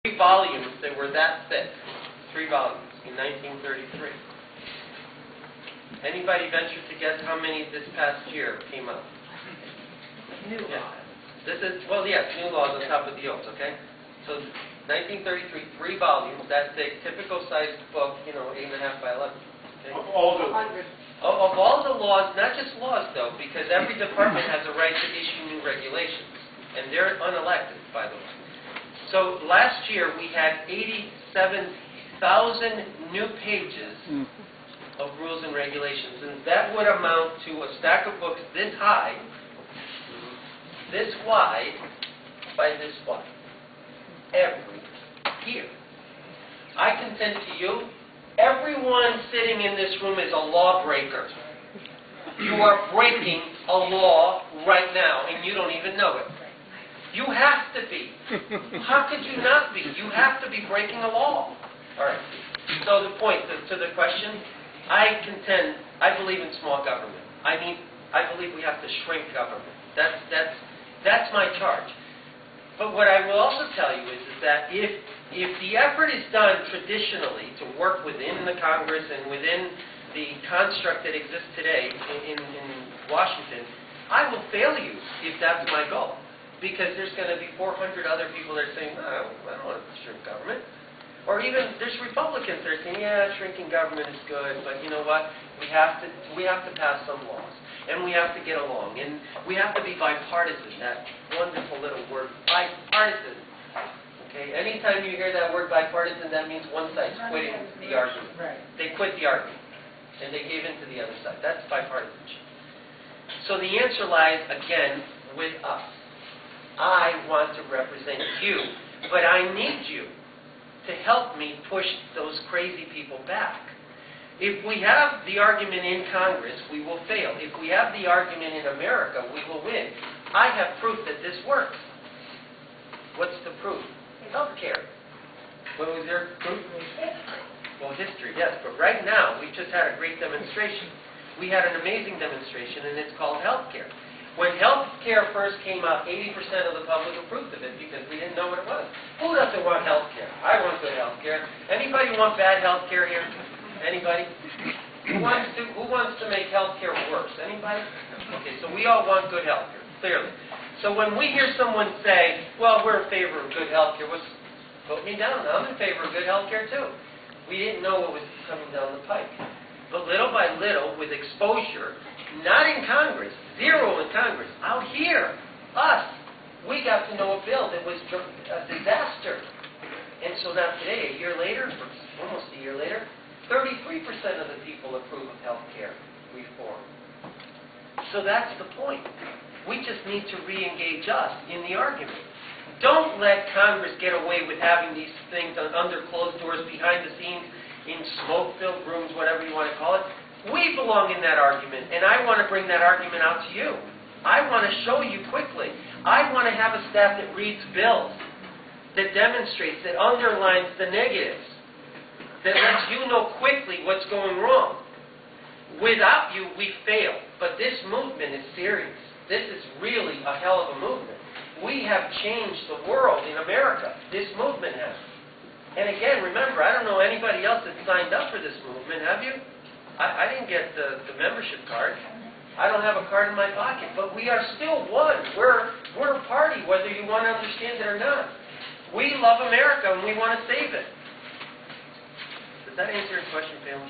3 volumes that were that thick. 3 volumes in 1933. Anybody venture to guess how many this past year came out? New laws. This is, well, yes, new laws on top of the old, okay? So 1933, 3 volumes, that thick, typical sized book, 8.5 by 11. Okay? Of all the Of all the laws, not just laws though, because every department has a right to issue new regulations. And they're unelected, by the way. So last year we had 87,000 new pages of rules and regulations. And that would amount to a stack of books this high, this wide, by this wide. Every year. I contend to you, everyone sitting in this room is a lawbreaker. You are breaking a law right now, and you don't even know it. You have to be. How could you not be? You have to be breaking a law. All right. So the point to the question, I believe in small government. I believe we have to shrink government. That's my charge. But what I will also tell you is that if the effort is done traditionally to work within the Congress and within the construct that exists today in Washington, I will fail you if that's my goal. Because there's going to be 400 other people that are saying, no, I don't want to shrink government. Or even there's Republicans that are saying, yeah, shrinking government is good, but you know what? We have to pass some laws. And we have to get along. And we have to be bipartisan, that wonderful little word, bipartisan. Okay? Anytime you hear that word bipartisan, that means one side's quitting the argument. Right. They quit the argument. And they gave in to the other side. That's bipartisanship. So the answer lies, again, with us. I want to represent you, but I need you to help me push those crazy people back. If we have the argument in Congress, we will fail. If we have the argument in America, we will win. I have proof that this works. What's the proof? Healthcare. What was your proof? Well, history, yes. But right now, we just had a great demonstration. We had an amazing demonstration, and it's called healthcare. When healthcare first came out, 80% of the public approved of it because we didn't know what it was. Who doesn't want healthcare? I want good healthcare. Anybody want bad healthcare here? Anybody? Who wants to make healthcare worse? Anybody? Okay, so we all want good healthcare, clearly. So when we hear someone say, well, we're in favor of good healthcare, put me down. I'm in favor of good healthcare too. We didn't know what was coming down the pike. But little by little, with exposure, not in Congress, zero in Congress, out here, us, we got to know a bill that was a disaster. And so now today, a year later, almost a year later, 33% of the people approve of health care reform. So that's the point. We just need to re-engage us in the argument. Don't let Congress get away with having these things under closed doors, behind the scenes, in smoke-filled rooms, whatever you want to call it. We belong in that argument, and I want to bring that argument out to you. I want to show you quickly. I want to have a staff that reads bills, that demonstrates, that underlines the negatives, that lets you know quickly what's going wrong. Without you, we fail. But this movement is serious. This is really a hell of a movement. We have changed the world in America. This movement has. And again, remember, I don't know anybody else that signed up for this movement, have you? I didn't get the membership card. I don't have a card in my pocket. But we are still one. We're a party, whether you want to understand it or not. We love America, and we want to save it. Does that answer your question, family?